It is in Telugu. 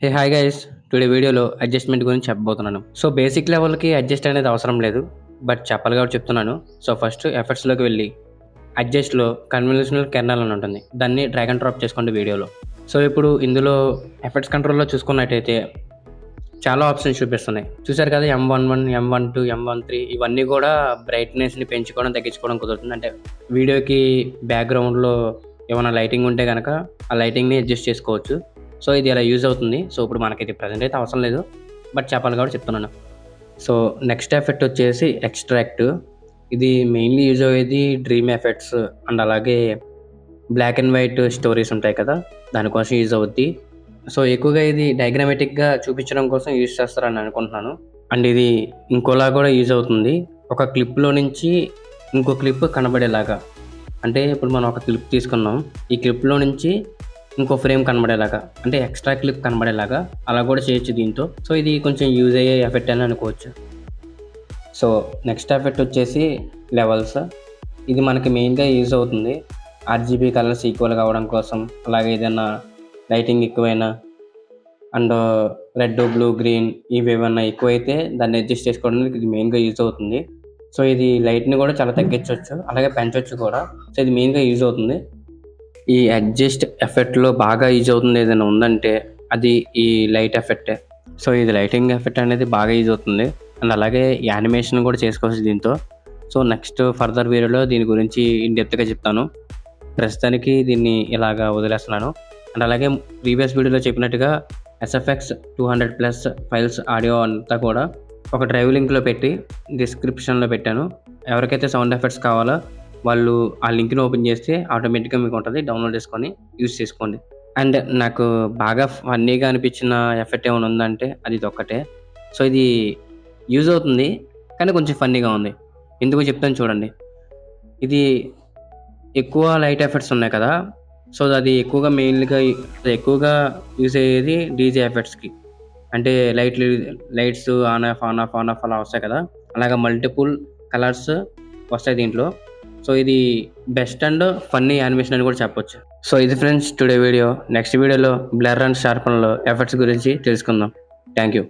హే హాయ్ గైస్, టుడే వీడియోలో అడ్జస్ట్మెంట్ గురించి చెప్పబోతున్నాను. సో బేసిక్ లెవెల్కి అడ్జస్ట్ అనేది అవసరం లేదు, బట్ చెప్పాలి కాబట్టి చెప్తున్నాను. సో ఫస్ట్ ఎఫర్ట్స్లోకి వెళ్ళి అడ్జస్ట్లో కన్వల్యూషనల్ కెర్నల్ అని ఉంటుంది, దాన్ని డ్రాగ్ అండ్ డ్రాప్ చేసుకోండి వీడియోలో. సో ఇప్పుడు ఇందులో ఎఫర్ట్స్ కంట్రోల్లో చూసుకున్నట్టయితే చాలా ఆప్షన్స్ చూపిస్తున్నాయి. చూసారు కదా, M11, M12, M13 ఇవన్నీ కూడా బ్రైట్నెస్ని పెంచుకోవడం తగ్గించుకోవడం కుదురుతుంది. అంటే వీడియోకి బ్యాక్గ్రౌండ్లో ఏమైనా లైటింగ్ ఉంటే కనుక ఆ లైటింగ్ని అడ్జస్ట్ చేసుకోవచ్చు. సో ఇది ఇలా యూజ్ అవుతుంది. సో ఇప్పుడు మనకి ప్రజెంట్ అయితే అవసరం లేదు, బట్ చెప్పాలి కాబట్టి చెప్తున్నాను. సో నెక్స్ట్ ఎఫెక్ట్ వచ్చేసి ఎక్స్ట్రాక్ట్. ఇది మెయిన్లీ యూజ్ అయ్యేది డ్రీమ్ ఎఫెక్ట్స్ అండ్ అలాగే బ్లాక్ అండ్ వైట్ స్టోరీస్ ఉంటాయి కదా, దానికోసం యూజ్ అవుద్ది. సో ఎక్కువగా ఇది డయాగ్రామేటిక్గా చూపించడం కోసం యూజ్ చేస్తారని అనుకుంటున్నాను. అండ్ ఇది ఇంకోలా కూడా యూజ్ అవుతుంది, ఒక క్లిప్లో నుంచి ఇంకో క్లిప్ కనబడేలాగా. అంటే ఇప్పుడు మనం ఒక క్లిప్ తీసుకున్నాం, ఈ క్లిప్లో నుంచి ఇంకో ఫ్రేమ్ కనబడేలాగా, అంటే ఎక్స్ట్రా క్లిప్ కనబడేలాగా అలా కూడా చేయొచ్చు దీంతో. సో ఇది కొంచెం యూజ్ అయ్యే ఎఫెక్ట్ అని అనుకోవచ్చు. సో నెక్స్ట్ ఎఫెక్ట్ వచ్చేసి లెవెల్స్. ఇది మనకి మెయిన్గా యూజ్ అవుతుంది RGB కలర్స్ ఈక్వల్ కావడం కోసం, అలాగే ఏదైనా లైటింగ్ ఎక్కువైనా అండ్ రెడ్, బ్లూ, గ్రీన్ ఇవి ఏమైనా ఎక్కువైతే దాన్ని అడ్జస్ట్ చేసుకోవడానికి ఇది మెయిన్గా యూజ్ అవుతుంది. సో ఇది లైట్ని కూడా చాలా తగ్గించవచ్చు, అలాగే పెంచవచ్చు కూడా. సో ఇది మెయిన్గా యూజ్ అవుతుంది. ఈ అడ్జస్ట్ ఎఫెక్ట్లో బాగా యూజ్ అవుతుంది ఏదైనా ఉందంటే అది ఈ లైట్ ఎఫెక్టే. సో ఇది లైటింగ్ ఎఫెక్ట్ అనేది బాగా యూజ్ అవుతుంది, అండ్ అలాగే యానిమేషన్ కూడా చేసుకోవచ్చు దీంతో. సో నెక్స్ట్ ఫర్దర్ వీడియోలో దీని గురించి ఇన్డెప్త్గా చెప్తాను. ప్రస్తుతానికి దీన్ని ఇలాగా వదిలేస్తున్నాను. అండ్ అలాగే ప్రీవియస్ వీడియోలో చెప్పినట్టుగా SFX 200+ ఫైల్స్ ఆడియో అంతా కూడా ఒక డ్రైవ్ లింక్లో పెట్టి డిస్క్రిప్షన్లో పెట్టాను. ఎవరికైతే సౌండ్ ఎఫెక్ట్స్ కావాలో వాళ్ళు ఆ లింక్ని ఓపెన్ చేస్తే ఆటోమేటిక్గా మీకు ఉంటుంది, డౌన్లోడ్ చేసుకొని యూజ్ చేసుకోండి. అండ్ నాకు బాగా ఫన్నీగా అనిపించిన ఎఫెక్ట్ ఏమైనా ఉందంటే అది ఒక్కటే. సో ఇది యూజ్ అవుతుంది కానీ కొంచెం ఫన్నీగా ఉంది, ఎందుకు చెప్తాను చూడండి. ఇది ఎక్కువ లైట్ ఎఫెక్ట్స్ ఉన్నాయి కదా, సో అది ఎక్కువగా యూజ్ అయ్యేది డీజే ఎఫెక్ట్స్కి. అంటే లైట్స్ ఆన్ ఆఫ్ అలా వస్తాయి కదా, అలాగా మల్టిపుల్ కలర్స్ వస్తాయి దీంట్లో. సో ఇది బెస్ట్ అండ్ ఫన్నీ యానిమేషన్ అని కూడా చెప్పొచ్చు. సో ఇది ఫ్రెండ్స్ టుడే వీడియో. నెక్స్ట్ వీడియోలో బ్లర్ అండ్ షార్పన్లో ఎఫెక్ట్స్ గురించి తెలుసుకుందాం. Thank you.